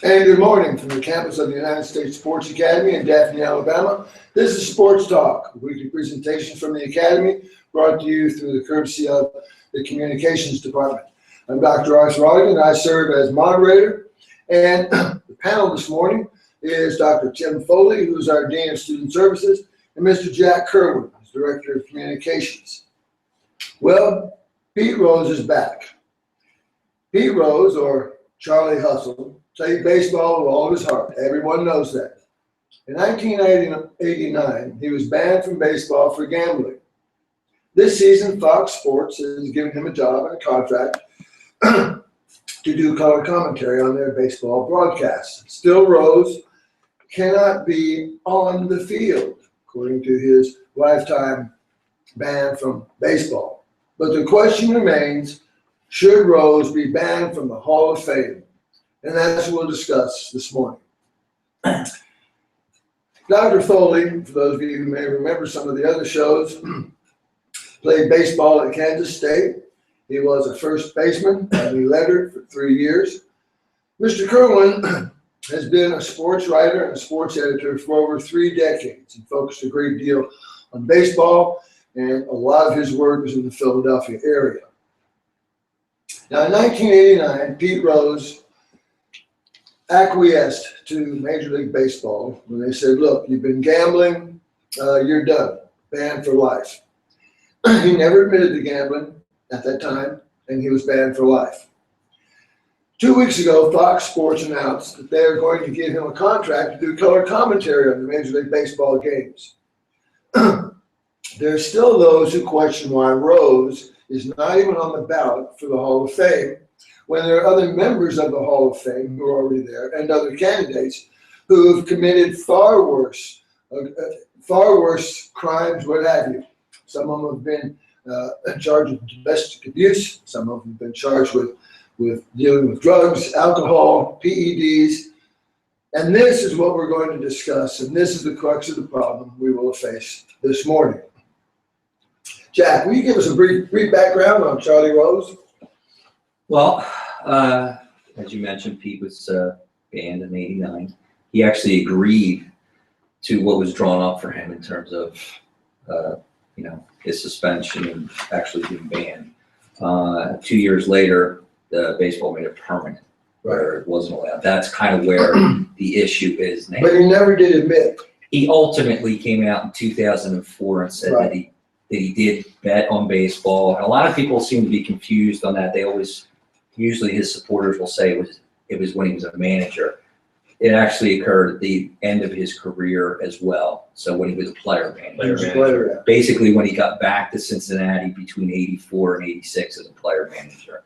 And good morning from the campus of the United States Sports Academy in Daphne, Alabama. This is Sports Talk, a weekly presentation from the Academy brought to you through the courtesy of the Communications Department. I'm Dr. Arthur Ogden, and I serve as moderator. And the panel this morning is Dr. Tim Foley, who's our Dean of Student Services, and Mr. Jack Kerwin, who's Director of Communications. Well, Pete Rose is back. Pete Rose, or Charlie Hustle, played baseball with all of his heart. Everyone knows that. In 1989, he was banned from baseball for gambling. This season, Fox Sports has given him a job and a contract to do color commentary on their baseball broadcasts. Still, Rose cannot be on the field, according to his lifetime ban from baseball. But the question remains, should Rose be banned from the Hall of Fame? And that's what we'll discuss this morning. Dr. Foley, for those of you who may remember some of the other shows, played baseball at Kansas State. He was a first baseman and he lettered for 3 years. Mr. Kerwin has been a sports writer and a sports editor for over 3 decades and focused a great deal on baseball, and a lot of his work was in the Philadelphia area. Now, in 1989, Pete Rose acquiesced to Major League Baseball when they said, look, you've been gambling, you're done, banned for life. He never admitted to gambling at that time, and he was banned for life. 2 weeks ago, Fox Sports announced that they are going to give him a contract to do color commentary on the Major League Baseball games. There are still those who question why Rose is not even on the ballot for the Hall of Fame, when there are other members of the Hall of Fame who are already there and other candidates who have committed far worse crimes, what have you. Some of them have been charged with domestic abuse. Some of them have been charged with dealing with drugs, alcohol, PEDs. And this is what we're going to discuss, and this is the crux of the problem we will face this morning. Jack, will you give us a brief background on Charlie Rose? Well, as you mentioned, Pete was banned in '89. He actually agreed to what was drawn up for him in terms of, his suspension and actually being banned. 2 years later, the baseball made it permanent, where it wasn't allowed. That's kind of where the issue is now. But he never did admit. He ultimately came out in 2004 and said that he did bet on baseball. And a lot of people seem to be confused on that. Usually his supporters will say it was when he was a manager. It actually occurred at the end of his career as well. So when he was a player manager. Basically when he got back to Cincinnati between '84 and '86 as a player manager.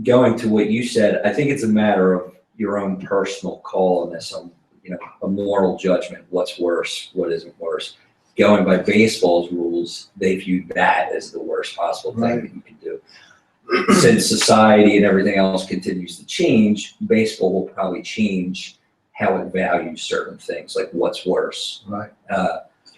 Going to what you said, I think it's a matter of your own personal call on this, a moral judgment. What's worse? What isn't worse? Going by baseball's rules, they viewed that as the worst possible thing that you can do. Since society and everything else continues to change, baseball will probably change how it values certain things, like what's worse. Right.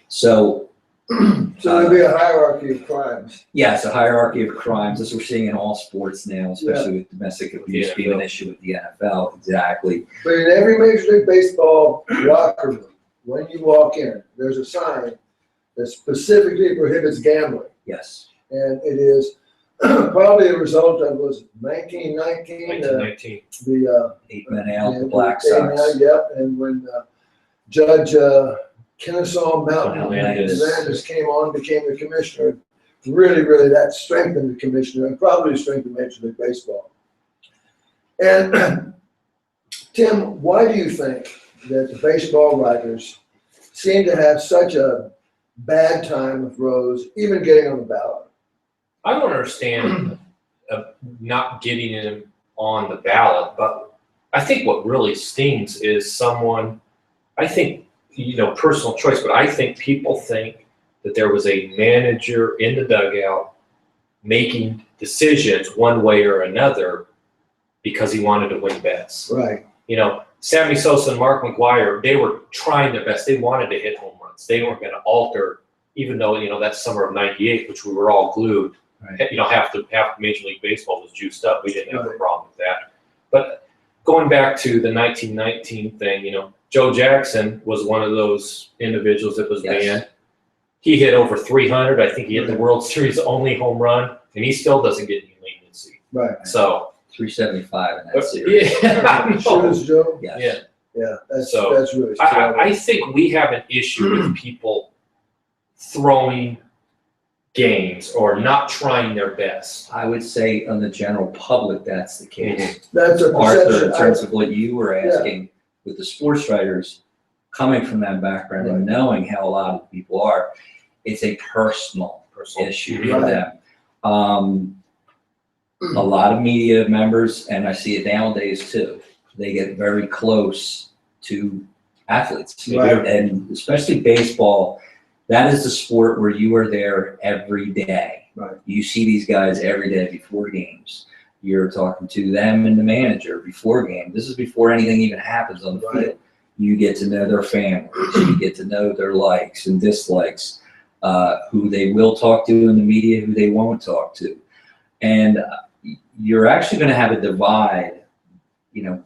So there'll be a hierarchy of crimes. Yeah, it's a hierarchy of crimes. As we're seeing in all sports now, especially with domestic abuse being an issue with the NFL. Exactly. But in every Major League Baseball locker room, when you walk in, there's a sign that specifically prohibits gambling. Yes. And it is probably a result of 1919. The 8-man out, the Black Sox. Yep, and when Judge Kennesaw Mountain Hernandez came on, became the commissioner. Really, that strengthened the commissioner and probably strengthened Major League Baseball. And Tim, why do you think that the baseball writers seem to have such a bad time with Rose, even getting on the ballot? I don't understand not getting him on the ballot, but I think what really stings is personal choice, but I think people think that there was a manager in the dugout making decisions one way or another because he wanted to win bets. Right. Sammy Sosa and Mark McGwire, they were trying their best. They wanted to hit home runs. They weren't going to alter, even though, that summer of '98, which we were all glued. Right. Half Major League Baseball was juiced up. We didn't have a problem with that. But going back to the 1919 thing, you know, Joe Jackson was one of those individuals that was Yes. banned. He hit over 300. I think he hit the World Series only home run, and he still doesn't get any leniency. Right. So, 375 in that series. yeah, I know. Shoes, Joe? Yes. Yeah. Yeah, that's So, really. I think we have an issue with people throwing games or not trying their best. I would say on the general public, that's the case. That's a Arthur, in perception. terms of what you were asking, with the sports writers coming from that background and knowing how a lot of people are, it's a personal issue for Right. them. A lot of media members, and I see it nowadays too, they get very close to athletes. Right. And especially baseball, that is the sport where you are there every day. Right. You see these guys every day before games. You're talking to them and the manager before game. This is before anything even happens on the Right. field. You get to know their families. You get to know their likes and dislikes, who they will talk to in the media, who they won't talk to. And you're actually going to have a divide. You know,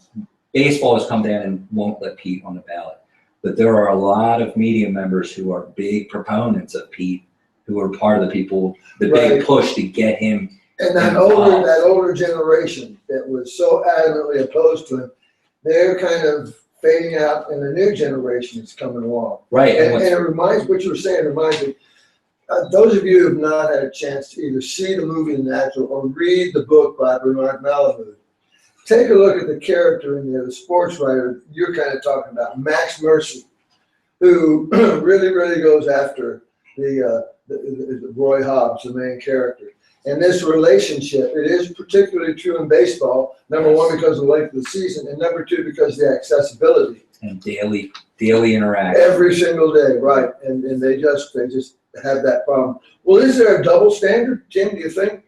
baseball has come down and won't let Pete on the ballot. But there are a lot of media members who are big proponents of Pete, who are part of the people, the big Right. push to get him. And that older generation that was so adamantly opposed to him, they're kind of fading out, and the new generation is coming along. Right. And it reminds, what you were saying reminds me, those of you who have not had a chance to either see the movie The Natural or read the book by Bernard Malamud, take a look at the character in there, the sports writer you're kind of talking about, Max Mercy, who really goes after the Roy Hobbs, the main character. And this relationship, it is particularly true in baseball, number one, because of the length of the season, and number two, because of the accessibility. And daily interaction. Every single day, right, and they just have that problem. Well, is there a double standard, Tim, do you think,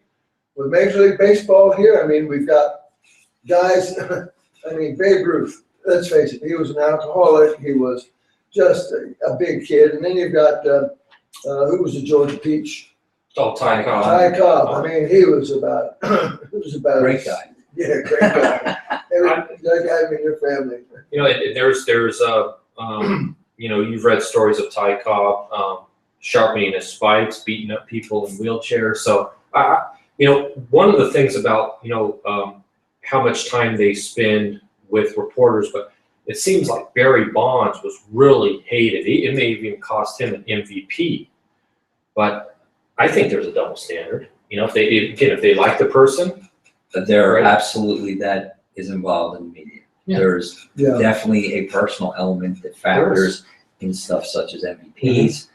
with Major League Baseball here? I mean, we've got guys, Babe Ruth, let's face it, he was an alcoholic, he was just a big kid, and then you've got, who was the Georgia Peach? Oh, Ty Cobb. Ty Cobb, I mean, he was about. Great guy. Yeah, great guy. That guy in your family. You know, there's you know, you've read stories of Ty Cobb sharpening his spikes, beating up people in wheelchairs. So, you know, one of the things about, you know, how much time they spend with reporters, but it seems like Barry Bonds was really hated. It may even cost him an MVP. But I think there's a double standard. You know, if they like the person, There Right. absolutely that is involved in the media. Yeah. There's Yeah, definitely a personal element that factors in stuff such as MVPs.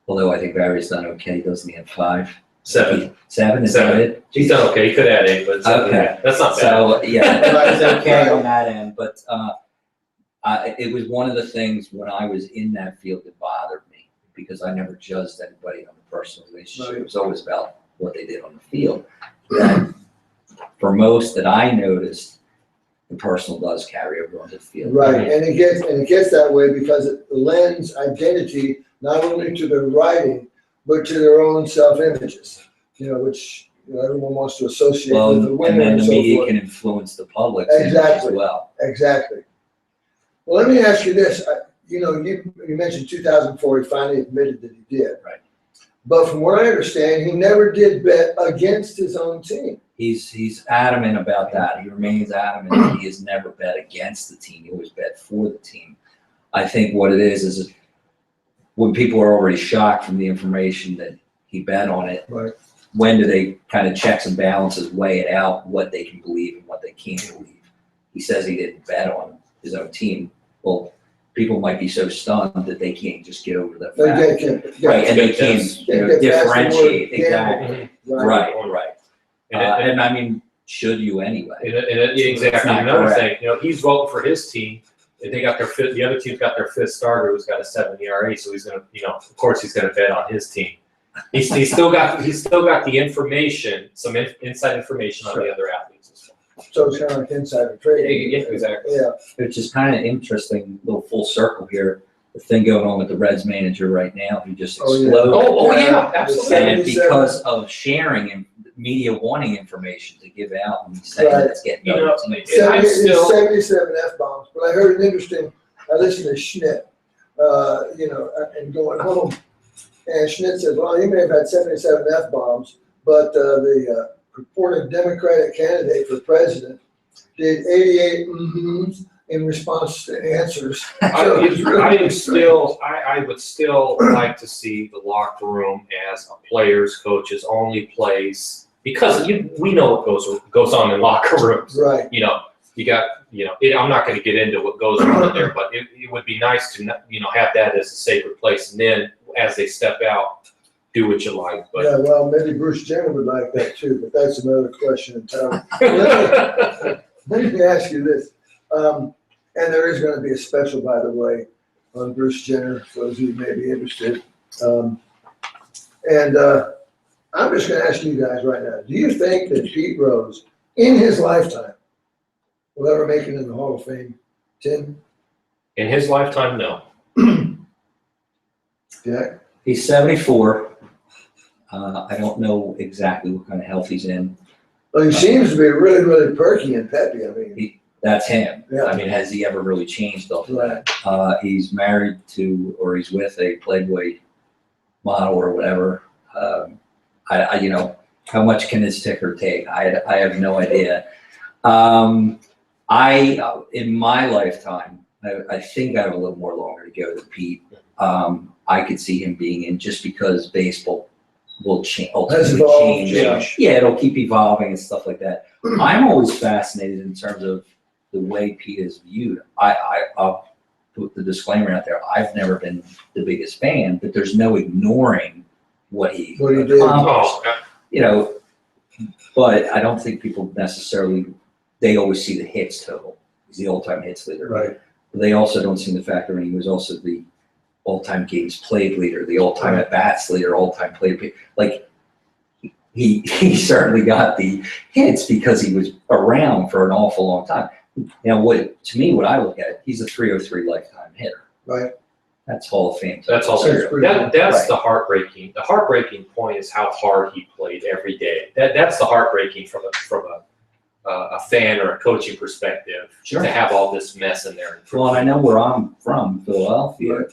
Although I think Barry's done okay, doesn't he have 5? 7. 7, is that Seven. it? He's done okay. He could add 8, but Okay. that's not bad. So, yeah, it's okay Right. on that end, but it was one of the things when I was in that field that bothered me, because I never judged anybody on the personal relationship. Right. It was always about what they did on the field. That for most that I noticed, the personal does carry over onto the field. right, and it gets that way because it lends identity not only to their writing, but to their own self-images, you know, which, you know, everyone wants to associate Well, with the and winner then and the so media forth. can influence the public's image as Exactly. well. Exactly. Well, let me ask you this. You know, you mentioned 2004, he finally admitted that he did. Right. But from what I understand, he never did bet against his own team. He's adamant about that. He remains adamant that he has never bet against the team. He always bet for the team. I think what it is when people are already shocked from the information that he bet on it, Right. when do they kind of checks and balances, weigh it out, what they can believe and what they can't believe? He says he didn't bet on his own team. Well, people might be so stunned that they can't just get over that fact. Right, and they can't differentiate, exactly. Right. And I mean, should you anyway? Exactly. It's not Another correct. thing, you know, he's voting for his team, and they got the other team's got their 5th starter who's got a 7 ERA, so he's gonna, you know, of course he's gonna bet on his team. He's still got the information, some inside information on the other athletes as well. So it's kind of like insider trading. Yeah, exactly. Yeah, Which is kind of interesting, little full circle here. The thing going on with the Reds manager right now, who just Oh, yeah. exploded. Oh, yeah, absolutely. And because of sharing media wanting information to give out and saying Right. it's getting You know, done to me. And I'm still- 77 F-bombs, but I heard an interesting, I listened to Schmidt, and going home, and Schmidt said, well, he may have had 77 F-bombs, but the purported Democratic candidate for president did 88 mm-hms in response to answers. So it was really I strange. would still like to see the locker room as a players, coaches only place, because we know what goes on in locker rooms. Right, I'm not gonna get into what goes on in there, but it would be nice to, have that as a sacred place, and then as they step out, do what you like, but. yeah, well, maybe Bruce Jenner would like that too, but that's another question entirely. Let me ask you this, and there is gonna be a special, by the way, on Bruce Jenner, for those of you who may be interested. I'm just gonna ask you guys right now, do you think that Pete Rose, in his lifetime, will ever make it in the Hall of Fame? Tim, In his lifetime, no. Jack? He's 74. I don't know exactly what kind of health he's in. Well, he seems to be really, really perky and peppy, I mean, That's him. Yeah. I mean, has he ever really changed off of right, that? He's married to, or he's with a Playboy model or whatever. How much can his ticker take? I have no idea. In my lifetime, I think I have a little more longer to go than Pete. I could see him being in just because baseball will has ultimately evolved, change. yeah. Yeah, it'll keep evolving and stuff like that. I'm always fascinated in terms of the way Pete is viewed. I'll put the disclaimer out there. I've never been the biggest fan, but there's no ignoring what he What he did. accomplished. Oh, But I don't think people necessarily, they always see the hits total. He's the all-time hits leader. Right, But they also don't seem to factor in, he was also the all-time games played leader, the all-time at-bats leader, all-time played. Like, he certainly got the hits because he was around for an awful long time. Now, what I look at, he's a 303 lifetime hitter. right. That's Hall of Fame. that's all. That's pretty That's Right. the heartbreaking. The heartbreaking point is how hard he played every day. That's the heartbreaking from a fan or a coaching perspective, Sure. to have all this mess in there. Well, and I know where I'm from, Philadelphia. Right.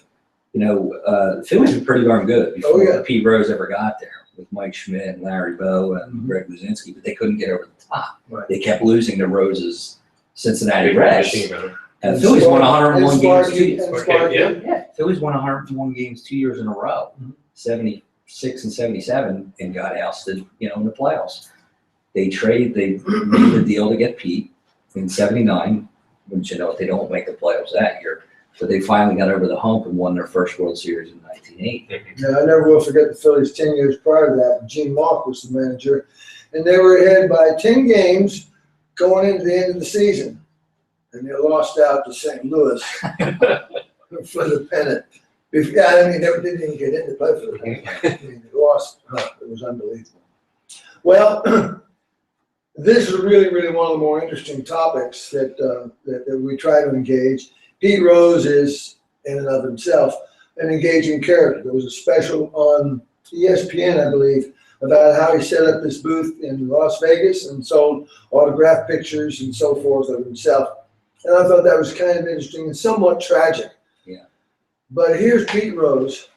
The Phillies were pretty darn good Oh, before yeah. Pete Rose ever got there with Mike Schmidt and Larry Bow and Mhm. Greg Luzinski, but they couldn't get over the top. Right. They kept losing to Rose's Cincinnati Big Reds. machine gun. And the Phillies won 101 And games. Sparky, and Okay, Sparky. yeah. Yeah, Phillies won 101 games 2 years in a row, Mhm. 76 and 77, and got ousted, in the playoffs. They made the deal to get Pete in 79, which, they don't make the playoffs that year. But they finally got over the hump and won their first World Series in 1980. Yeah, I never will forget the Phillies 10 years prior to that. Gene Mauch was the manager, and they were ahead by 10 games going into the end of the season. And they lost out to St. Louis for the pennant. They didn't even get in to play for the pennant. They lost. It was unbelievable. Well, this is really, really one of the more interesting topics that we try to engage. Pete Rose is, in and of himself, an engaging character. There was a special on ESPN, I believe, about how he set up this booth in Las Vegas and sold autographed pictures and so forth of himself. And I thought that was kind of interesting and somewhat tragic. Yeah. But here's Pete Rose,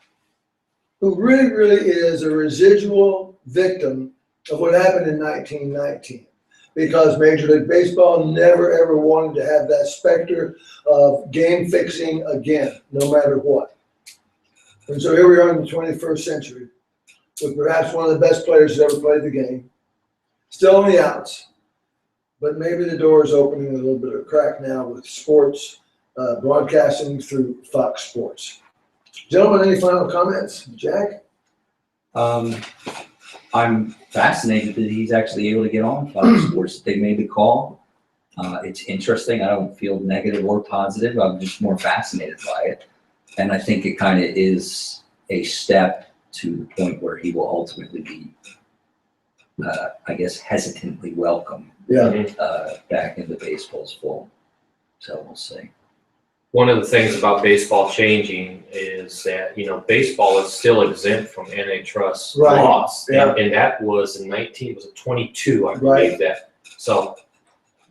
who really, really is a residual victim of what happened in 1919. Because Major League Baseball never, ever wanted to have that specter of game fixing again, no matter what. And so here we are in the 21st century with perhaps one of the best players that ever played the game, still on the outs. But maybe the door is opening a little bit of a crack now with sports broadcasting through Fox Sports. Gentlemen, any final comments? Jack? I'm fascinated that he's actually able to get on Fox Sports. They made the call. It's interesting. I don't feel negative or positive. I'm just more fascinated by it. And I think it kind of is a step to the point where he will ultimately be, hesitantly welcome Yeah. back into baseball's fold. So we'll see. one of the things about baseball changing is that, baseball is still exempt from antitrust Right. laws. Yeah. And that was in 22, I Right. believe that. So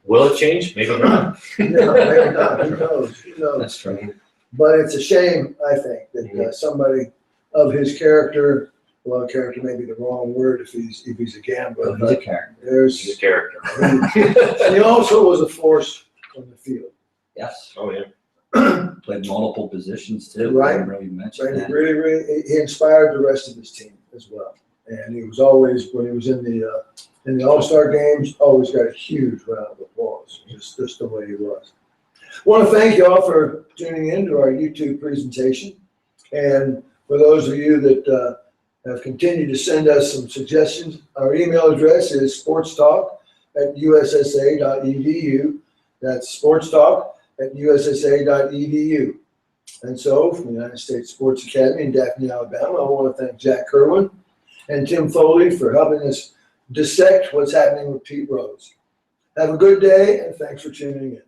will it change? Maybe not. Yeah, maybe not, who knows, who knows? That's true. But it's a shame, I think, that somebody of his character, well, character may be the wrong word if he's a gambler, He's a but character. He's a there's, character. and he also was a force on the field. Yes. Oh, yeah. Played multiple positions too. Right. I didn't really mention Right, he that. really, he inspired the rest of his team as well. And he was always, when he was in the All-Star games, always got a huge round of applause, just the way he was. Want to thank y'all for tuning in to our YouTube presentation. And for those of you that have continued to send us some suggestions, our email address is sportstalk@ussa.edu. That's sportstalk@ussa.edu. And so, from the United States Sports Academy in Daphne, Alabama, I want to thank Jack Kerwin and Tim Foley for helping us dissect what's happening with Pete Rose. Have a good day, and thanks for tuning in.